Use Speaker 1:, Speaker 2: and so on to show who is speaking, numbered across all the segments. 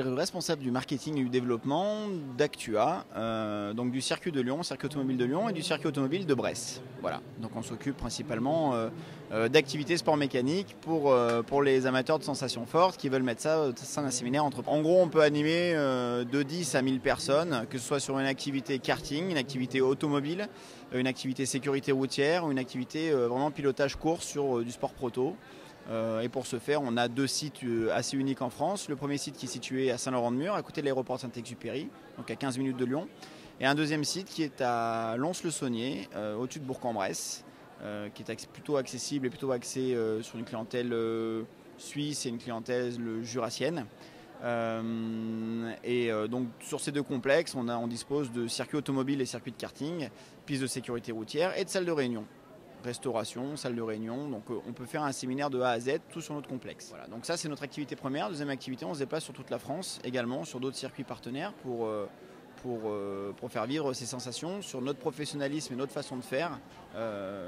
Speaker 1: suis le responsable du marketing et du développement d'Actua, donc du circuit de Lyon, circuit automobile de Lyon et du circuit automobile de Bresse. Voilà. Donc on s'occupe principalement d'activités sport mécanique pour les amateurs de sensations fortes qui veulent mettre ça au sein d'un séminaire entre. En gros, on peut animer de 10 à 1000 personnes, que ce soit sur une activité karting, une activité automobile, une activité sécurité routière ou une activité vraiment pilotage course sur du sport proto. Et pour ce faire, on a deux sites assez uniques en France. Le premier site qui est situé à Saint-Laurent-de-Mur, à côté de l'aéroport de Saint-Exupéry, donc à 15 minutes de Lyon. Et un deuxième site qui est à Lons-le-Saunier, au-dessus de Bourg-en-Bresse, qui est plutôt accessible et plutôt axé sur une clientèle suisse et une clientèle jurassienne. Donc sur ces deux complexes, on dispose de circuits automobiles et circuits de karting, pistes de sécurité routière et de salles de réunion. Restauration, salle de réunion, donc on peut faire un séminaire de A à Z, tout sur notre complexe. Voilà, donc ça c'est notre activité première. Deuxième activité, on se déplace sur toute la France, également sur d'autres circuits partenaires pour faire vivre ces sensations, sur notre professionnalisme et notre façon de faire,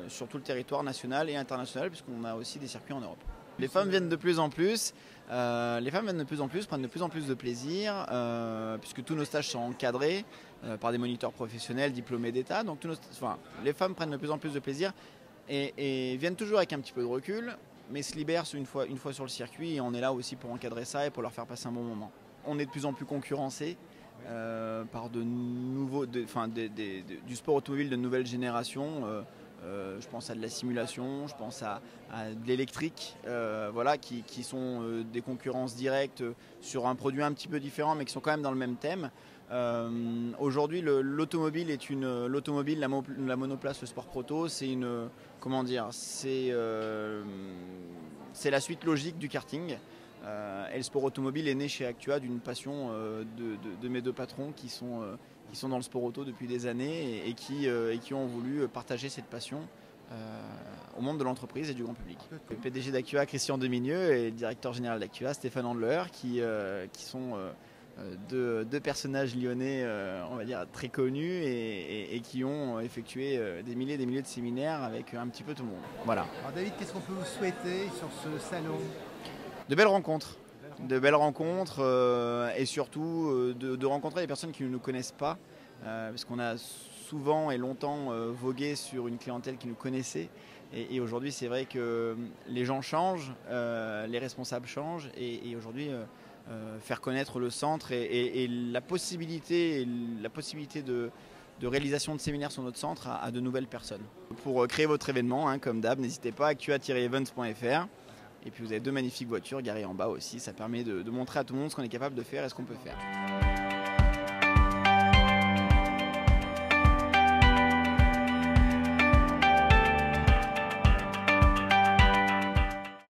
Speaker 1: sur tout le territoire national et international, puisqu'on a aussi des circuits en Europe. Les femmes viennent de plus en plus, prennent de plus en plus de plaisir, puisque tous nos stages sont encadrés par des moniteurs professionnels diplômés d'État. Donc les femmes prennent de plus en plus de plaisir et viennent toujours avec un petit peu de recul, mais se libèrent une fois sur le circuit, et on est là aussi pour encadrer ça et pour leur faire passer un bon moment. On est de plus en plus concurrencés par du sport automobile de nouvelle génération. Je pense à de la simulation, je pense à de l'électrique, qui sont des concurrences directes sur un produit un petit peu différent, mais qui sont quand même dans le même thème. Aujourd'hui, l'automobile, la monoplace, le sport proto, c'est la suite logique du karting. Et le sport automobile est né chez Actua d'une passion de mes deux patrons qui sont dans le sport auto depuis des années et qui ont voulu partager cette passion au monde de l'entreprise et du grand public. Le PDG d'Actua, Christian Demigneux, et le directeur général d'Actua, Stéphane Handler, qui sont deux personnages lyonnais, on va dire, très connus et qui ont effectué des milliers de séminaires avec un petit peu tout le monde. Voilà.
Speaker 2: Alors David, qu'est-ce qu'on peut vous souhaiter sur ce salon ?
Speaker 1: De belles rencontres, et surtout de rencontrer des personnes qui ne nous connaissent pas, parce qu'on a souvent et longtemps vogué sur une clientèle qui nous connaissait. Et aujourd'hui, c'est vrai que les gens changent, les responsables changent, et aujourd'hui, faire connaître le centre et la possibilité de réalisation de séminaires sur notre centre à de nouvelles personnes. Pour créer votre événement, comme d'hab, n'hésitez pas à actua-events.fr. Et puis vous avez deux magnifiques voitures garées en bas aussi. Ça permet de montrer à tout le monde ce qu'on est capable de faire et ce qu'on peut faire.